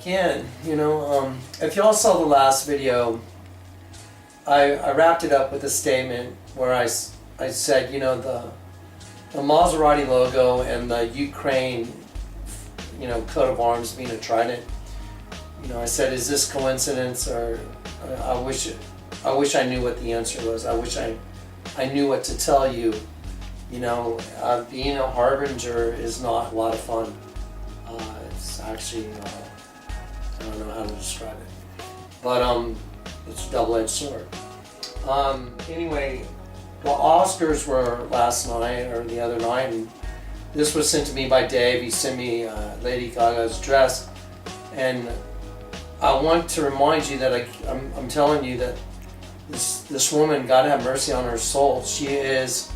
again, if y'all saw the last video, I wrapped it up with a statement where I said, the Maserati logo and the Ukraine, coat of arms being a trident. I said, is this coincidence, or I wish I knew what the answer was. I wish I knew what to tell you. Being a harbinger is not a lot of fun. It's actually, I don't know how to describe it, but it's a double-edged sword. Anyway, the Oscars were last night or the other night, and this was sent to me by Dave. He sent me Lady Gaga's dress, and I want to remind you that I'm telling you that this woman, God have mercy on her soul, she is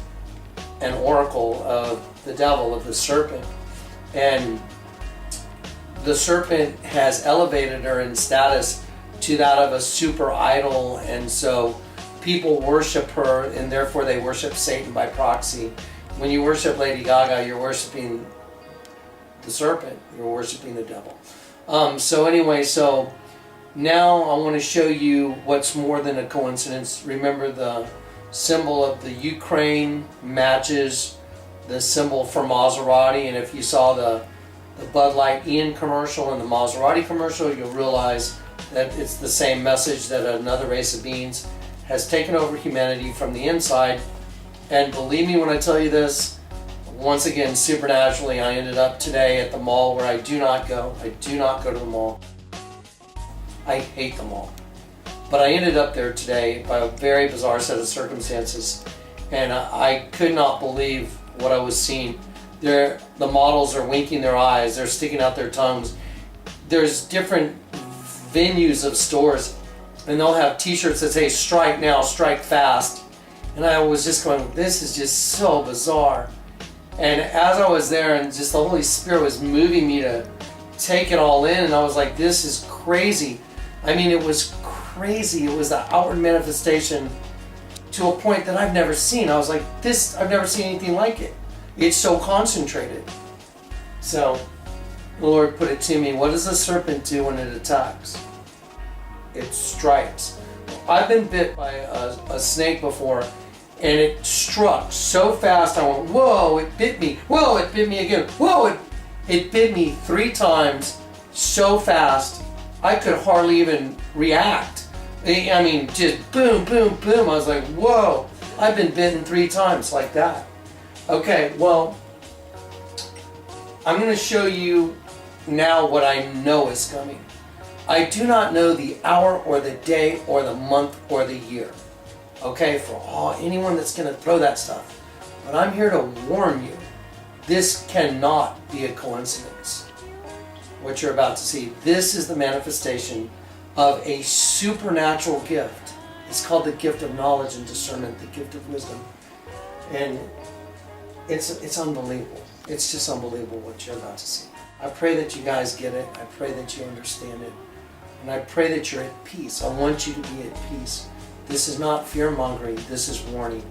an oracle of the devil, of the serpent, and the serpent has elevated her in status to that of a super idol, and so people worship her, and therefore they worship Satan by proxy. When you worship Lady Gaga, you're worshiping the serpent, you're worshiping the devil. So now I want to show you what's more than a coincidence. Remember, the symbol of the Ukraine matches the symbol for Maserati, and if you saw the Bud Light Ian commercial and the Maserati commercial, you'll realize that it's the same message, that another race of beings has taken over humanity from the inside. And believe me when I tell you this, once again, supernaturally, I ended up today at the mall where I do not go. I do not go to the mall. I hate the mall. But I ended up there today by a very bizarre set of circumstances, and I could not believe what I was seeing. The models are winking their eyes, they're sticking out their tongues. There's different venues of stores, and they'll have t-shirts that say strike now, strike fast. And I was just going, this is just so bizarre. And as I was there, and just the Holy Spirit was moving me to take it all in, and I was like, this is crazy. I mean, it was crazy. It was the outward manifestation to a point that I've never seen. I was like, I've never seen anything like it. It's so concentrated. So the Lord put it to me, what does a serpent do when it attacks? It strikes. I've been bit by a snake before, and it struck so fast, I went, whoa, it bit me. Whoa, it bit me again. Whoa, it bit me 3 times so fast, I could hardly even react. I mean, just boom, boom, boom. I was like, whoa, I've been bitten 3 times like that. Okay, well, I'm going to show you now what I know is coming. I do not know the hour or the day or the month or the year, okay, for anyone that's going to throw that stuff. But I'm here to warn you, this cannot be a coincidence. What you're about to see, this is the manifestation of a supernatural gift. It's called the gift of knowledge and discernment, the gift of wisdom. And it's unbelievable. It's just unbelievable what you're about to see. I pray that you guys get it. I pray that you understand it. And I pray that you're at peace. I want you to be at peace. This is not fear-mongering. This is warning.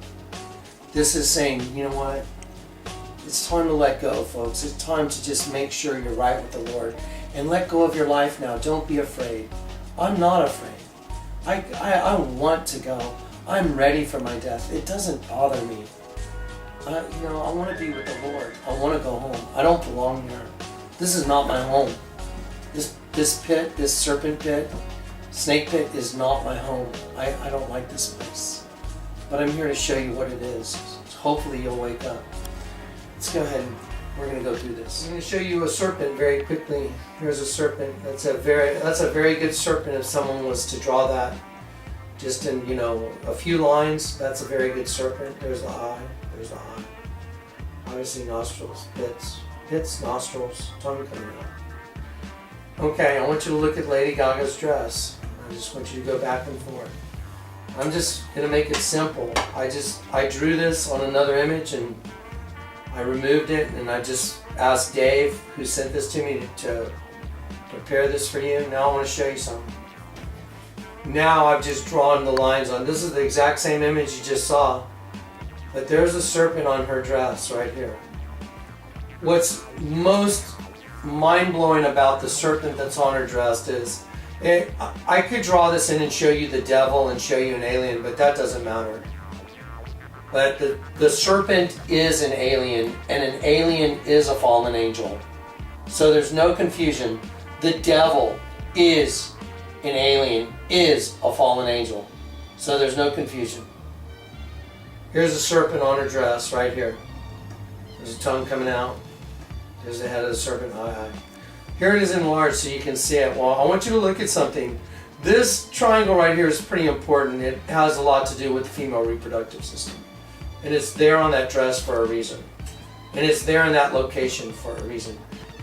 This is saying, you know what? It's time to let go, folks. It's time to just make sure you're right with the Lord. And let go of your life now. Don't be afraid. I'm not afraid. I want to go. I'm ready for my death. It doesn't bother me. I want to be with the Lord. I want to go home. I don't belong here. This is not my home. This pit, this serpent pit, snake pit is not my home. I don't like this place. But I'm here to show you what it is. Hopefully you'll wake up. Let's go ahead and we're going to go through this. I'm going to show you a serpent very quickly. Here's a serpent. That's a very good serpent if someone was to draw that just in, a few lines. That's a very good serpent. There's the eye. There's the eye. Obviously nostrils, pits, nostrils, tongue coming out. Okay, I want you to look at Lady Gaga's dress. I just want you to go back and forth. I'm just going to make it simple. I drew this on another image and I removed it, and I just asked Dave, who sent this to me, to prepare this for you. Now I want to show you something. Now I've just drawn the lines on. This is the exact same image you just saw, but there's a serpent on her dress right here. What's most mind-blowing about the serpent that's on her dress is, I could draw this in and show you the devil and show you an alien, but that doesn't matter. But the serpent is an alien, and an alien is a fallen angel. So there's no confusion. The devil is an alien, is a fallen angel. So there's no confusion. Here's a serpent on her dress right here. There's a tongue coming out. There's the head of the serpent, eye. Here it is enlarged so you can see it. Well, I want you to look at something. This triangle right here is pretty important. It has a lot to do with the female reproductive system. And it's there on that dress for a reason. And it's there in that location for a reason.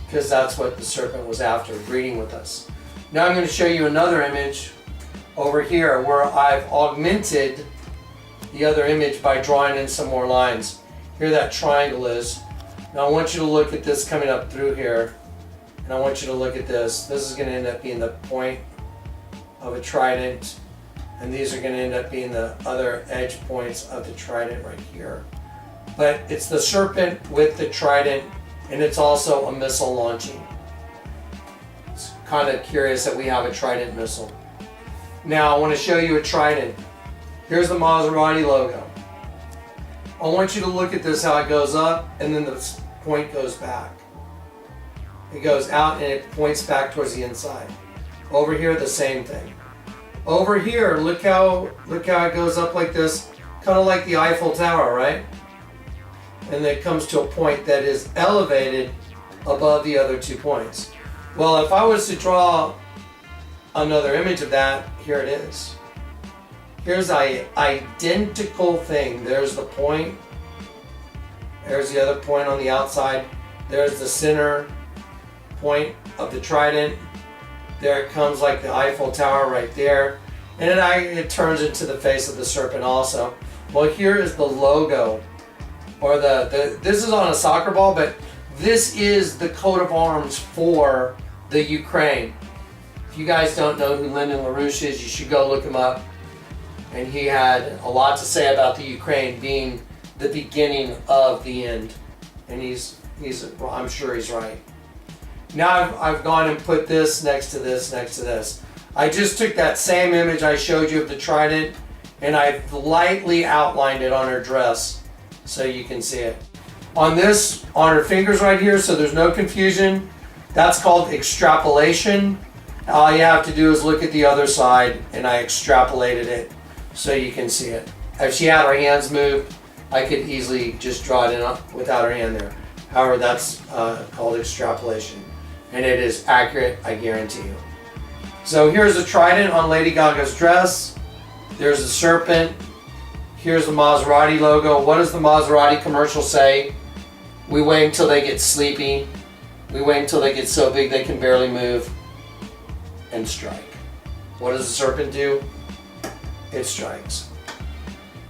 Because that's what the serpent was after, breeding with us. Now I'm going to show you another image over here where I've augmented the other image by drawing in some more lines. Here that triangle is. Now I want you to look at this coming up through here. And I want you to look at this. This is going to end up being the point of a trident. And these are going to end up being the other edge points of the trident right here. But it's the serpent with the trident, and it's also a missile launching. It's kind of curious that we have a trident missile. Now I want to show you a trident. Here's the Maserati logo. I want you to look at this, how it goes up, and then the point goes back. It goes out and it points back towards the inside. Over here, the same thing. Over here, look how it goes up like this, kind of like the Eiffel Tower, right? And then it comes to a point that is elevated above the other 2 points. Well, if I was to draw another image of that, here it is. Here's an identical thing. There's the point. There's the other point on the outside. There's the center point of the trident. There it comes like the Eiffel Tower right there. And it turns into the face of the serpent also. Well, here is the logo. Or this is on a soccer ball, but this is the coat of arms for the Ukraine. If you guys don't know who Lyndon LaRouche is, you should go look him up. And he had a lot to say about the Ukraine being the beginning of the end. And I'm sure he's right. Now I've gone and put this next to this, next to this. I just took that same image I showed you of the trident and I've lightly outlined it on her dress so you can see it. On her fingers right here, so there's no confusion, that's called extrapolation. All you have to do is look at the other side, and I extrapolated it so you can see it. If she had her hands moved, I could easily just draw it in without her hand there. However, that's called extrapolation. And it is accurate, I guarantee you. So here's a trident on Lady Gaga's dress. There's a serpent. Here's the Maserati logo. What does the Maserati commercial say? We wait until they get sleepy. We wait until they get so big they can barely move and strike. What does the serpent do? It strikes.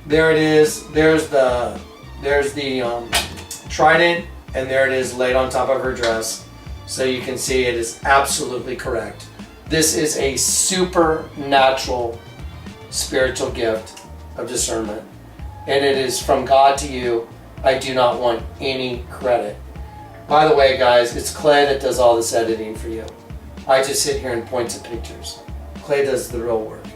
There it is. There's the trident, and there it is laid on top of her dress. So you can see it is absolutely correct. This is a supernatural spiritual gift of discernment. And it is from God to you. I do not want any credit. By the way, guys, it's Clay that does all this editing for you. I just sit here and point to pictures. Clay does the real work here.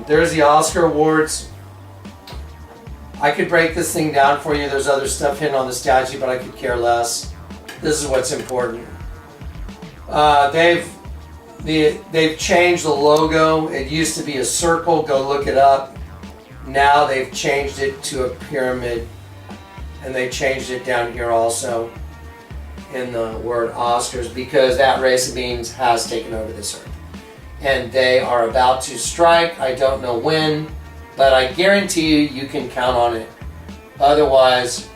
There's the Oscar Awards. I could break this thing down for you. There's other stuff hidden on the statue, but I could care less. This is what's important. They've changed the logo. It used to be a circle. Go look it up. Now they've changed it to a pyramid, and they changed it down here also in the word Oscars because that race of beings has taken over this earth. And they are about to strike. I don't know when, but I guarantee you can count on it. Otherwise,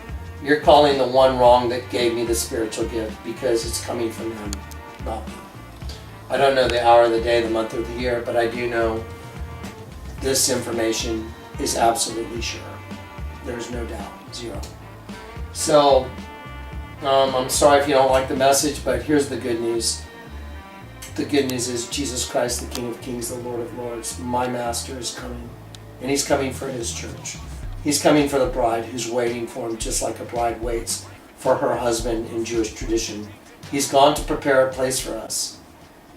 you're calling the one wrong that gave me the spiritual gift because it's coming from them, not me. I don't know the hour of the day, the month of the year, but I do know this information is absolutely sure. There's no doubt, zero. So, I'm sorry if you don't like the message, but here's the good news. The good news is Jesus Christ, the King of Kings, the Lord of Lords, my Master is coming. And He's coming for His church. He's coming for the bride who's waiting for Him just like a bride waits for her husband in Jewish tradition. He's gone to prepare a place for us.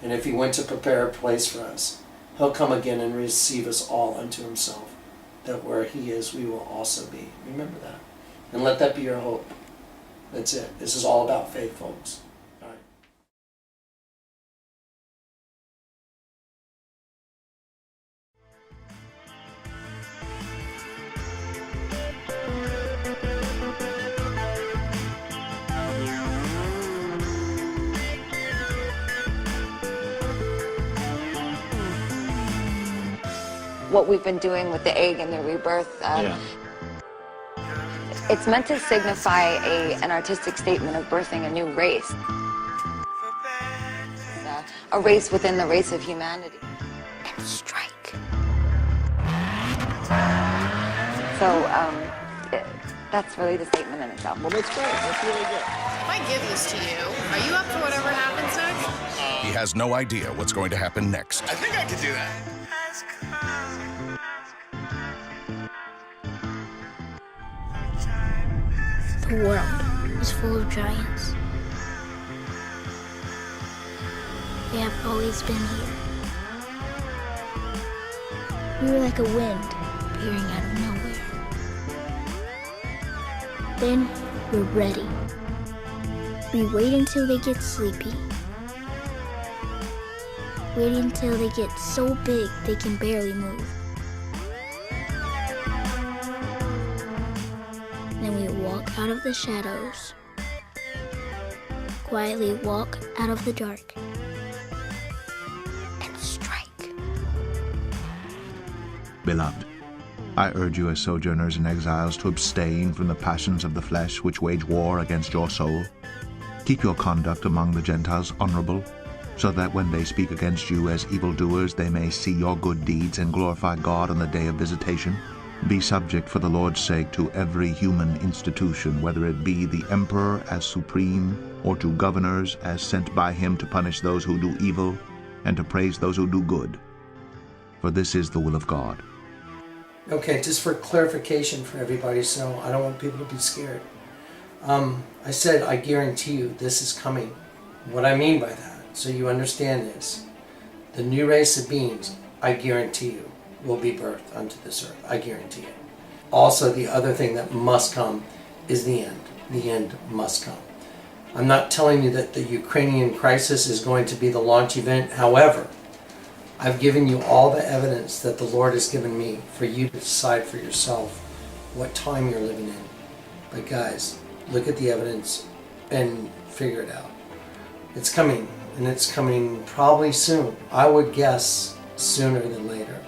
And if he went to prepare a place for us, he'll come again and receive us all unto himself, that where he is, we will also be. Remember that. And let that be your hope. That's it. This is all about faith, folks. All right. What we've been doing with the egg and the rebirth, it's meant to signify an artistic statement of birthing a new race. A race within the race of humanity. And strike. So, that's really the statement in itself. Well, that's great. That's really good. If I give this to you, are you up for whatever happens next? He has no idea what's going to happen next. I think I could do that. The world is full of giants. They have always been here. We were like a wind appearing out of nowhere. Then we're ready. We wait until they get sleepy. Wait until they get so big they can barely move. Then we walk out of the shadows. Quietly walk out of the dark. And strike. Beloved, I urge you as sojourners and exiles to abstain from the passions of the flesh which wage war against your soul. Keep your conduct among the Gentiles honorable, so that when they speak against you as evildoers, they may see your good deeds and glorify God on the day of visitation. Be subject for the Lord's sake to every human institution, whether it be the emperor as supreme, or to governors as sent by him to punish those who do evil and to praise those who do good. For this is the will of God. Okay, just for clarification for everybody, so I don't want people to be scared. I said, I guarantee you this is coming. What I mean by that, so you understand this. The new race of beings, I guarantee you, will be birthed unto this earth. I guarantee it. Also, the other thing that must come is the end. The end must come. I'm not telling you that the Ukrainian crisis is going to be the launch event. However, I've given you all the evidence that the Lord has given me for you to decide for yourself what time you're living in. But guys, look at the evidence and figure it out. It's coming, and it's coming probably soon. I would guess sooner than later.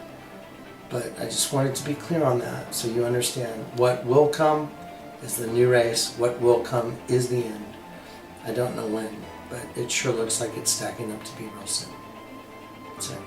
But I just wanted to be clear on that so you understand. What will come is the new race. What will come is the end. I don't know when, but it sure looks like it's stacking up to be real soon. That's it.